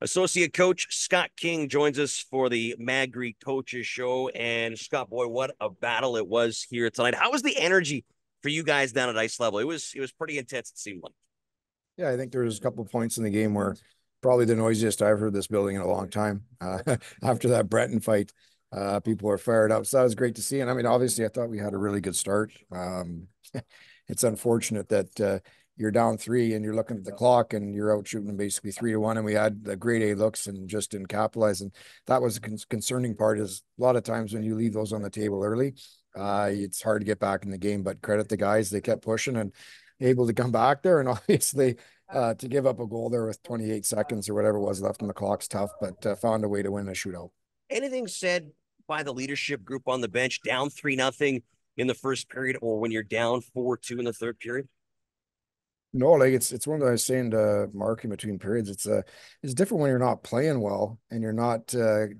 Associate coach Scott King joins us for the Magri Coaches Show. And Scott, boy, what a battle it was here tonight. How was the energy for you guys down at ice level? It was pretty intense, it seemed like. Yeah, I think there was a couple of points in the game where probably the noisiest I've heard this building in a long time. After that Breton fight, people were fired up. So that was great to see. And I mean, obviously, I thought we had a really good start. It's unfortunate that you're down three and you're looking at the clock and you're out shooting basically 3-1. And we had the grade A looks and just didn't capitalize. And that was the concerning part is a lot of times when you leave those on the table early, it's hard to get back in the game. But credit the guys, they kept pushing and able to come back there. And obviously, to give up a goal there with 28 seconds or whatever was left on the clock's tough, but found a way to win a shootout. Anything said by the leadership group on the bench, down 3-0 in the first period, or when you're down 4-2 in the third period? No, like it's one that I was saying to Mark in between periods. It's different when you're not playing well and you're not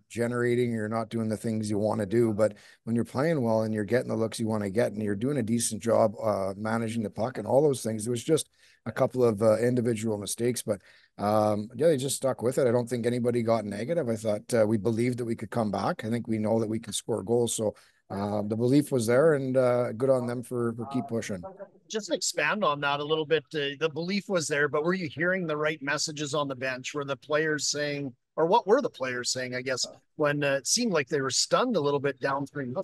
generating, you're not doing the things you want to do. But when you're playing well and you're getting the looks you want to get and you're doing a decent job managing the puck and all those things, it was just a couple of individual mistakes. But yeah, they just stuck with it. I don't think anybody got negative. I thought we believed that we could come back. I think we know that we can score goals. So the belief was there, and good on them for keep pushing. Just expand on that a little bit. The belief was there, but were you hearing the right messages on the bench? Were the players saying, or what were the players saying, I guess, when it seemed like they were stunned a little bit down 3-0?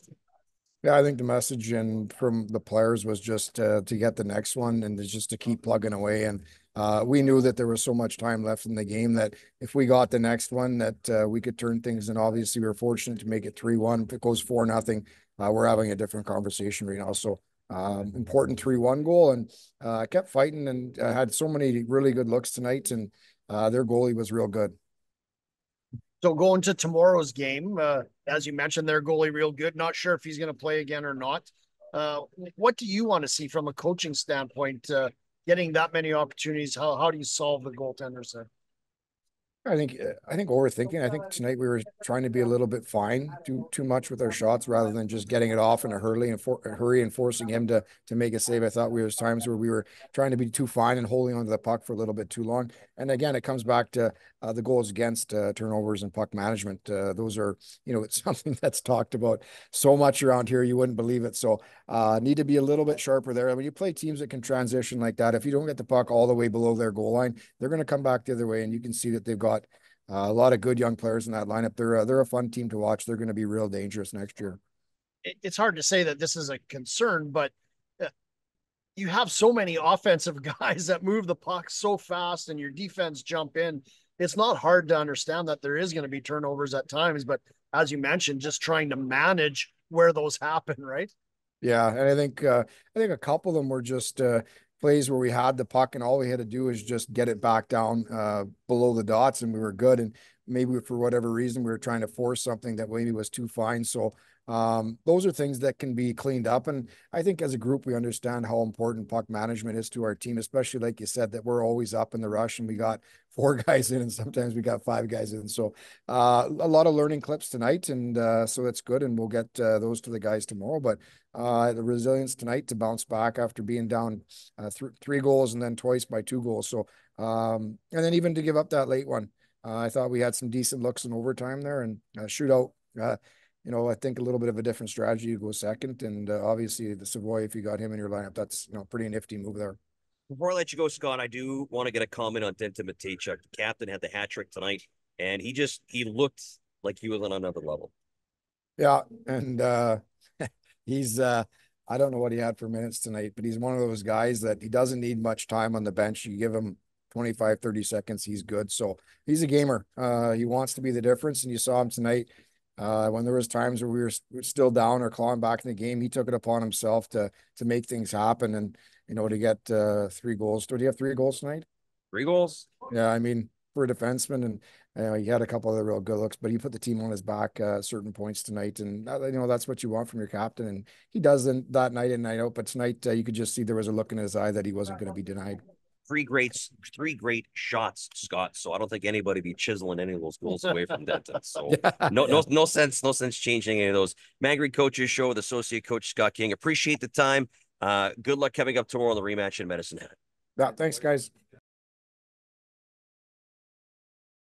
Yeah, I think the message and from the players was just to get the next one and just to keep plugging away. And we knew that there was so much time left in the game that if we got the next one, that we could turn things. And obviously, we were fortunate to make it 3-1. If it goes 4-0, we're having a different conversation right now. So important 3-1 goal, and kept fighting and had so many really good looks tonight. And their goalie was real good. So going to tomorrow's game, as you mentioned, their goalie real good. Not sure if he's going to play again or not. What do you want to see from a coaching standpoint? Getting that many opportunities, how do you solve the goaltenders there? I think overthinking. I think tonight we were trying to be a little bit fine, too much with our shots rather than just getting it off in a hurry and forcing him to make a save. I thought there was times where we were trying to be too fine and holding onto the puck for a little bit too long. And again, it comes back to the goals against turnovers and puck management. Those are, it's something that's talked about so much around here, you wouldn't believe it. So need to be a little bit sharper there. When you play teams that can transition like that, if you don't get the puck all the way below their goal line, they're going to come back the other way, and you can see that they've got a lot of good young players in that lineup. They're a fun team to watch. They're going to be real dangerous next year. It's hard to say that this is a concern, but you have so many offensive guys that move the puck so fast and your defense jump in. It's not hard to understand that there is going to be turnovers at times, but as you mentioned, just trying to manage where those happen, right? Yeah, and I think a couple of them were just plays where we had the puck and all we had to do is just get it back down below the dots and we were good. And maybe for whatever reason we were trying to force something that maybe was too fine. So those are things that can be cleaned up. And I think as a group we understand how important puck management is to our team, especially like you said, that we're always up in the rush and we got four guys in and sometimes we got five guys in. So a lot of learning clips tonight, and so that's good, and we'll get those to the guys tomorrow. But the resilience tonight to bounce back after being down three goals and then twice by 2 goals. So and then even to give up that late one, I thought we had some decent looks in overtime there, and shootout. I think a little bit of a different strategy to go second, and obviously the Savoy, if you got him in your lineup, that's pretty nifty move there. Before I let you go, Scott, I do want to get a comment on Denton Matejchuk. The captain had the hat trick tonight, and he looked like he was on another level. Yeah, and he's I don't know what he had for minutes tonight, but he's one of those guys that he doesn't need much time on the bench. You give him 25, 30 seconds, he's good. So he's a gamer. He wants to be the difference, and you saw him tonight. When there was times where we were still down or clawing back in the game, he took it upon himself to make things happen, and to get 3 goals. Did he have 3 goals tonight? 3 goals? Yeah, I mean, for a defenseman, and he had a couple of the real good looks, but he put the team on his back certain points tonight, and that's what you want from your captain, and he does that night in and night out. But tonight, you could just see there was a look in his eye that he wasn't going to be denied. Three great shots, Scott. So I don't think anybody be chiseling any of those goals away from Denton. So Yeah, no sense changing any of those. Magri Coaches Show with Associate Coach Scott King. Appreciate the time. Good luck coming up tomorrow on the rematch in Medicine Hat. yeah. Thanks, guys.